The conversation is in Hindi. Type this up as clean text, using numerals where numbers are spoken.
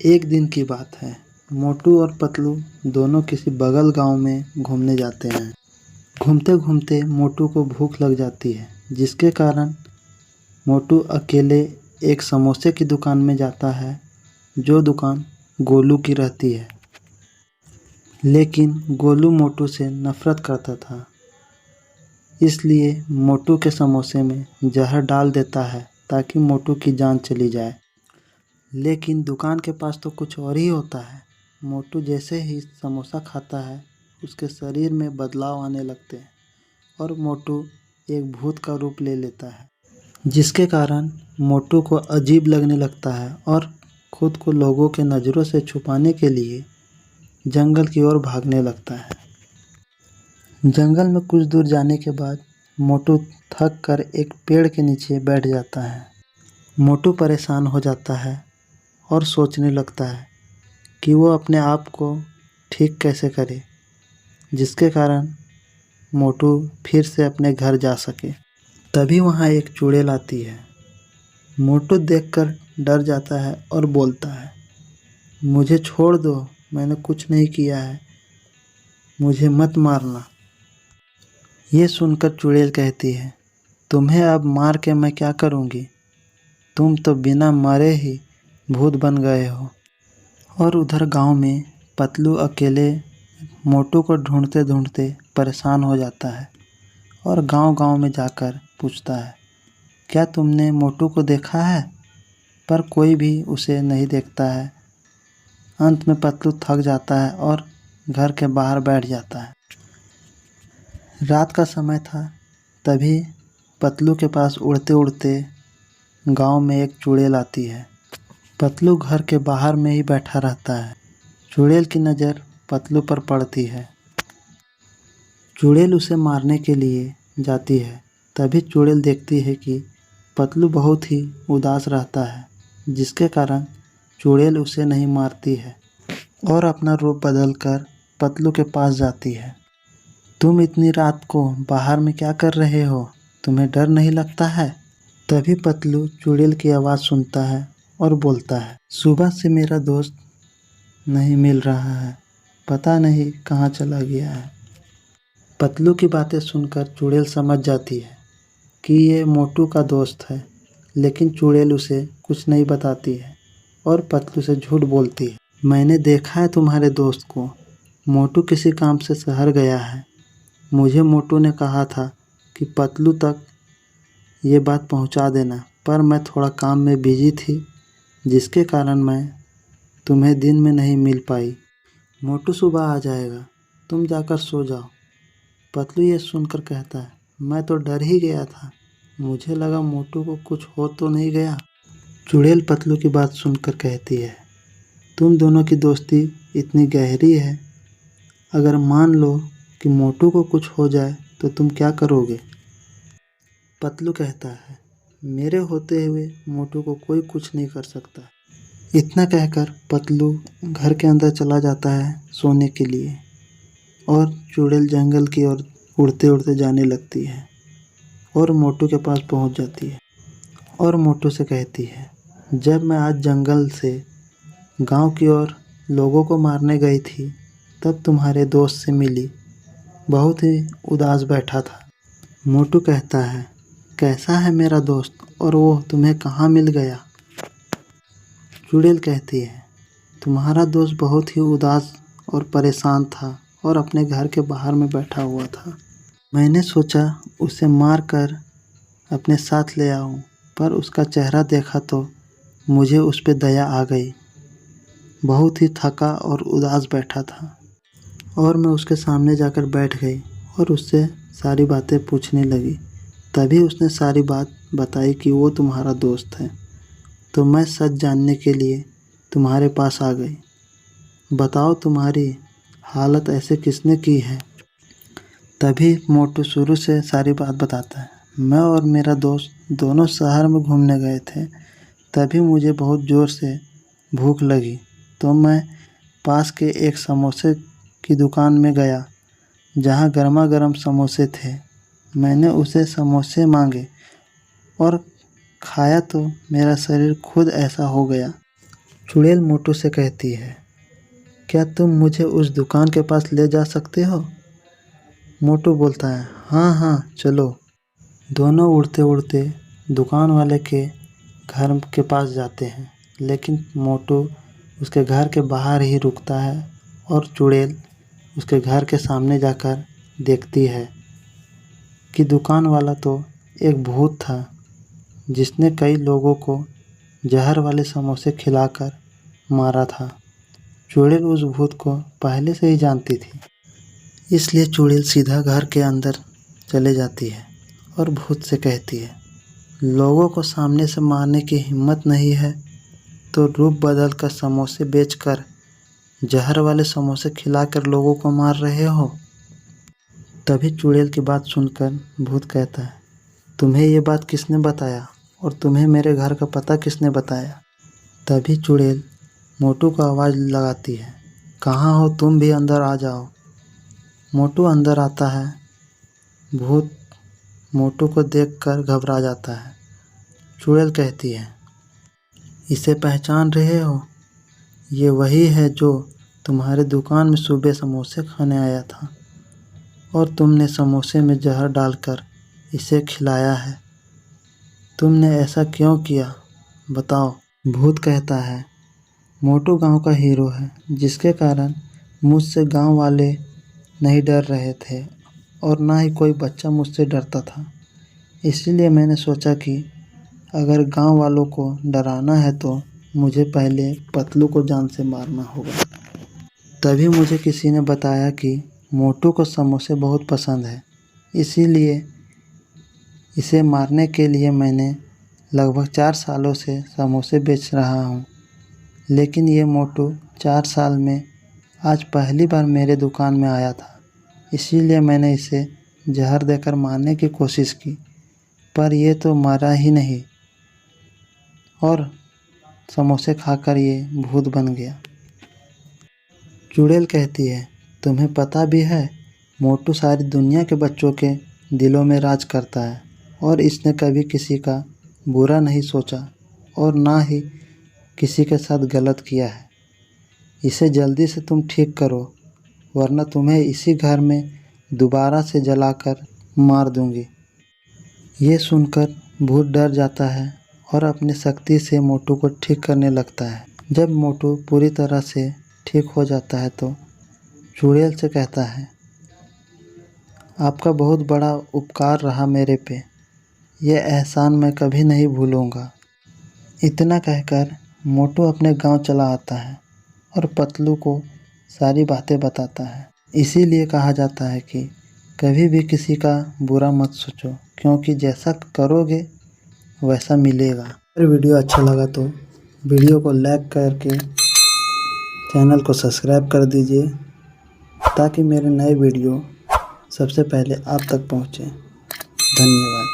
एक दिन की बात है। मोटू और पतलू दोनों किसी बगल गांव में घूमने जाते हैं। घूमते घूमते मोटू को भूख लग जाती है, जिसके कारण मोटू अकेले एक समोसे की दुकान में जाता है, जो दुकान गोलू की रहती है। लेकिन गोलू मोटू से नफरत करता था, इसलिए मोटू के समोसे में जहर डाल देता है ताकि मोटू की जान चली जाए। लेकिन दुकान के पास तो कुछ और ही होता है। मोटू जैसे ही समोसा खाता है, उसके शरीर में बदलाव आने लगते हैं और मोटू एक भूत का रूप ले लेता है, जिसके कारण मोटू को अजीब लगने लगता है और खुद को लोगों के नज़रों से छुपाने के लिए जंगल की ओर भागने लगता है। जंगल में कुछ दूर जाने के बाद मोटू थक कर एक पेड़ के नीचे बैठ जाता है। मोटू परेशान हो जाता है और सोचने लगता है कि वो अपने आप को ठीक कैसे करे, जिसके कारण मोटू फिर से अपने घर जा सके। तभी वहाँ एक चुड़ैल आती है। मोटू देखकर डर जाता है और बोलता है, मुझे छोड़ दो, मैंने कुछ नहीं किया है, मुझे मत मारना। ये सुनकर चुड़ैल कहती है, तुम्हें अब मार के मैं क्या करूँगी, तुम तो बिना मरे ही भूत बन गए हो। और उधर गांव में पतलू अकेले मोटू को ढूंढते ढूंढते परेशान हो जाता है और गांव-गांव में जाकर पूछता है, क्या तुमने मोटू को देखा है? पर कोई भी उसे नहीं देखता है। अंत में पतलू थक जाता है और घर के बाहर बैठ जाता है। रात का समय था, तभी पतलू के पास उड़ते उड़ते गांव में एक चुड़ैल आती है। पतलू घर के बाहर में ही बैठा रहता है। चुड़ैल की नज़र पतलू पर पड़ती है। चुड़ैल उसे मारने के लिए जाती है। तभी चुड़ैल देखती है कि पतलू बहुत ही उदास रहता है, जिसके कारण चुड़ैल उसे नहीं मारती है और अपना रूप बदलकर पतलू के पास जाती है। तुम इतनी रात को बाहर में क्या कर रहे हो? तुम्हें डर नहीं लगता है? तभी पतलू चुड़ैल की आवाज़ सुनता है और बोलता है, सुबह से मेरा दोस्त नहीं मिल रहा है, पता नहीं कहाँ चला गया है। पतलू की बातें सुनकर चुड़ैल समझ जाती है कि ये मोटू का दोस्त है, लेकिन चुड़ैल उसे कुछ नहीं बताती है और पतलू से झूठ बोलती है। मैंने देखा है तुम्हारे दोस्त को, मोटू किसी काम से शहर गया है। मुझे मोटू ने कहा था कि पतलू तक ये बात पहुंचा देना, पर मैं थोड़ा काम में बिजी थी, जिसके कारण मैं तुम्हें दिन में नहीं मिल पाई। मोटू सुबह आ जाएगा, तुम जाकर सो जाओ। पतलू ये सुनकर कहता है, मैं तो डर ही गया था, मुझे लगा मोटू को कुछ हो तो नहीं गया। चुड़ैल पतलू की बात सुनकर कहती है, तुम दोनों की दोस्ती इतनी गहरी है, अगर मान लो कि मोटू को कुछ हो जाए तो तुम क्या करोगे? पतलू कहता है, मेरे होते हुए मोटू को कोई कुछ नहीं कर सकता। इतना कहकर पतलू घर के अंदर चला जाता है सोने के लिए और चुड़ैल जंगल की ओर उड़ते उड़ते जाने लगती है और मोटू के पास पहुंच जाती है और मोटू से कहती है, जब मैं आज जंगल से गांव की ओर लोगों को मारने गई थी, तब तुम्हारे दोस्त से मिली, बहुत ही उदास बैठा था। मोटू कहता है, कैसा है मेरा दोस्त और वो तुम्हें कहाँ मिल गया? चुड़ैल कहती है, तुम्हारा दोस्त बहुत ही उदास और परेशान था और अपने घर के बाहर में बैठा हुआ था। मैंने सोचा उसे मार कर अपने साथ ले आऊं, पर उसका चेहरा देखा तो मुझे उस पर दया आ गई। बहुत ही थका और उदास बैठा था और मैं उसके सामने जाकर बैठ गई और उससे सारी बातें पूछने लगी। तभी उसने सारी बात बताई कि वो तुम्हारा दोस्त है, तो मैं सच जानने के लिए तुम्हारे पास आ गई। बताओ तुम्हारी हालत ऐसे किसने की है? तभी मोटू शुरू से सारी बात बताता है, मैं और मेरा दोस्त दोनों शहर में घूमने गए थे। तभी मुझे बहुत ज़ोर से भूख लगी, तो मैं पास के एक समोसे की दुकान में गया, जहाँ गर्मा गर्म समोसे थे। मैंने उसे समोसे मांगे और खाया तो मेरा शरीर खुद ऐसा हो गया। चुड़ैल मोटू से कहती है, क्या तुम मुझे उस दुकान के पास ले जा सकते हो? मोटू बोलता है, हाँ हाँ चलो। दोनों उड़ते उड़ते दुकान वाले के घर के पास जाते हैं, लेकिन मोटू उसके घर के बाहर ही रुकता है और चुड़ैल उसके घर के सामने जाकर देखती है कि दुकान वाला तो एक भूत था जिसने कई लोगों को जहर वाले समोसे खिलाकर मारा था। चुड़ैल उस भूत को पहले से ही जानती थी, इसलिए चुड़ैल सीधा घर के अंदर चले जाती है और भूत से कहती है, लोगों को सामने से मारने की हिम्मत नहीं है तो रूप बदल कर समोसे बेचकर जहर वाले समोसे खिलाकर लोगों को मार रहे हो। तभी चुड़ैल की बात सुनकर भूत कहता है, तुम्हें ये बात किसने बताया और तुम्हें मेरे घर का पता किसने बताया? तभी चुड़ैल मोटू को आवाज़ लगाती है, कहाँ हो तुम भी अंदर आ जाओ। मोटू अंदर आता है। भूत मोटू को देखकर घबरा जाता है। चुड़ैल कहती है, इसे पहचान रहे हो? ये वही है जो तुम्हारे दुकान में सुबह समोसे खाने आया था और तुमने समोसे में जहर डालकर इसे खिलाया है। तुमने ऐसा क्यों किया, बताओ। भूत कहता है, मोटू गांव का हीरो है जिसके कारण मुझसे गांव वाले नहीं डर रहे थे और ना ही कोई बच्चा मुझसे डरता था। इसीलिए मैंने सोचा कि अगर गांव वालों को डराना है तो मुझे पहले पतलू को जान से मारना होगा। तभी मुझे किसी ने बताया कि मोटू को समोसे बहुत पसंद है, इसीलिए इसे मारने के लिए मैंने लगभग 4 सालों से समोसे बेच रहा हूँ। लेकिन ये मोटू 4 साल में आज पहली बार मेरे दुकान में आया था, इसीलिए मैंने इसे जहर देकर मारने की कोशिश की, पर ये तो मरा ही नहीं और समोसे खाकर ये भूत बन गया। चुड़ैल कहती है, तुम्हें पता भी है मोटू सारी दुनिया के बच्चों के दिलों में राज करता है और इसने कभी किसी का बुरा नहीं सोचा और ना ही किसी के साथ गलत किया है। इसे जल्दी से तुम ठीक करो वरना तुम्हें इसी घर में दोबारा से जलाकर मार दूंगी। ये सुनकर भूत डर जाता है और अपनी शक्ति से मोटू को ठीक करने लगता है। जब मोटू पूरी तरह से ठीक हो जाता है तो चुड़ैल से कहता है, आपका बहुत बड़ा उपकार रहा मेरे पे, यह एहसान मैं कभी नहीं भूलूंगा। इतना कहकर मोटू अपने गांव चला आता है और पतलू को सारी बातें बताता है। इसीलिए कहा जाता है कि कभी भी किसी का बुरा मत सोचो, क्योंकि जैसा करोगे वैसा मिलेगा। अगर वीडियो अच्छा लगा तो वीडियो को लाइक करके चैनल को सब्सक्राइब कर दीजिए ताकि मेरे नए वीडियो सबसे पहले आप तक पहुँचे। धन्यवाद।